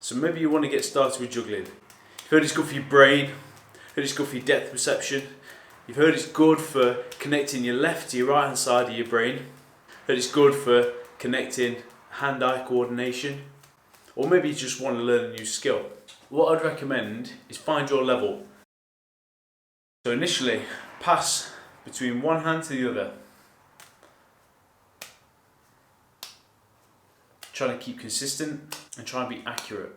So maybe you want to get started with juggling. You've heard it's good for your brain, heard it's good for your depth perception, you've heard it's good for connecting your left to your right hand side of your brain, heard it's good for connecting hand-eye coordination, or maybe you just want to learn a new skill. What I'd recommend is find your level. So initially, pass between one hand to the other. Trying to keep consistent and try and be accurate.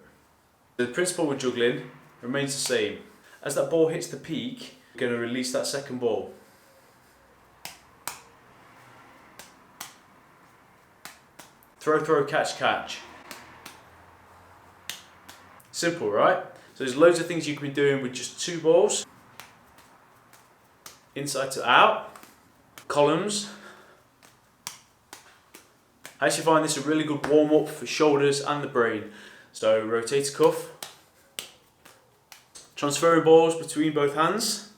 The principle with juggling remains the same. As that ball hits the peak, you're going to release that second ball. Throw, throw, catch, catch. Simple, right? So there's loads of things you can be doing with just two balls. Inside to out, columns. I actually find this a really good warm up for shoulders and the brain. So rotator cuff, transferring balls between both hands.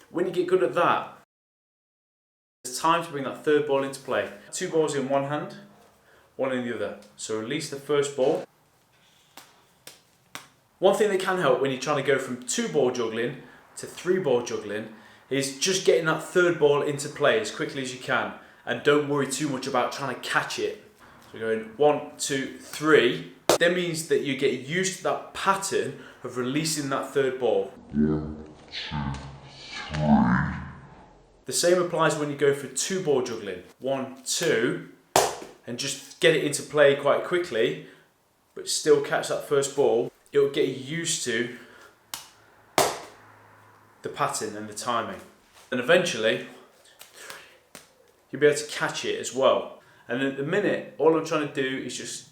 When you get good at that, it's time to bring that third ball into play. Two balls in one hand, one in the other. So release the first ball. One thing that can help when you're trying to go from two ball juggling to three ball juggling is just getting that third ball into play as quickly as you can, and don't worry too much about trying to catch it. So we're going 1, 2, 3. That means that you get used to that pattern of releasing that third ball. 1, 2, 3. The same applies when you go for two ball juggling. 1, 2, and just get it into play quite quickly, but still catch that first ball. It will get you used to the pattern and the timing. And eventually, you'll be able to catch it as well. And at the minute, all I'm trying to do is just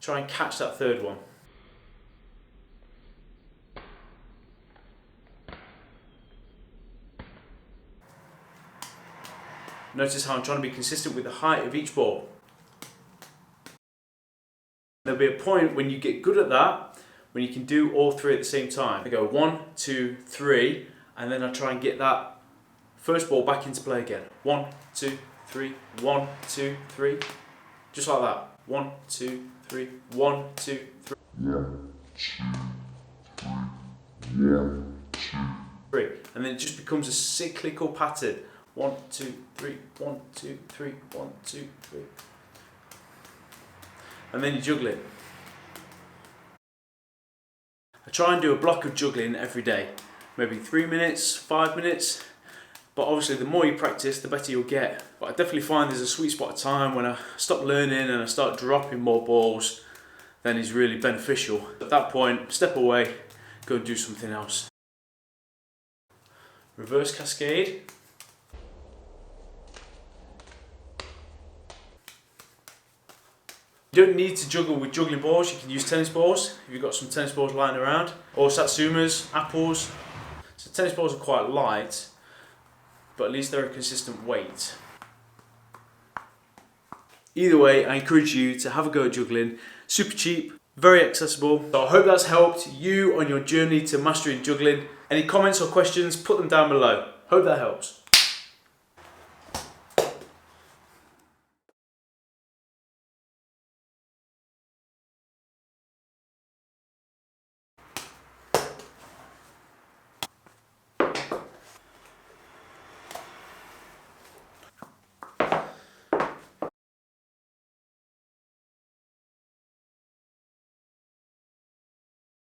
try and catch that third one. Notice how I'm trying to be consistent with the height of each ball. There'll be a point when you get good at that, when you can do all three at the same time. I go 1, 2, 3, and then I try and get that first ball back into play again. 1, 2, 3, 1, 2, 3. Just like that. 1, 2, 3, 1, 2, 3. 1, 2, 3, 1, 2, 3. And then it just becomes a cyclical pattern. 1, 2, 3, 1, 2, 3, 1, 2, 3. And then you juggle it. I try and do a block of juggling every day. Maybe 3 minutes, 5 minutes. But obviously the more you practice, the better you'll get. But I definitely find there's a sweet spot of time when I stop learning and I start dropping more balls, then it's really beneficial. At that point, step away, go and do something else. Reverse cascade. You don't need to juggle with juggling balls, you can use tennis balls if you've got some tennis balls lying around, or satsumas, apples. So tennis balls are quite light, but at least they're a consistent weight. Either way, I encourage you to have a go at juggling. Super cheap, very accessible. So I hope that's helped you on your journey to mastering juggling. Any comments or questions, put them down below. Hope that helps.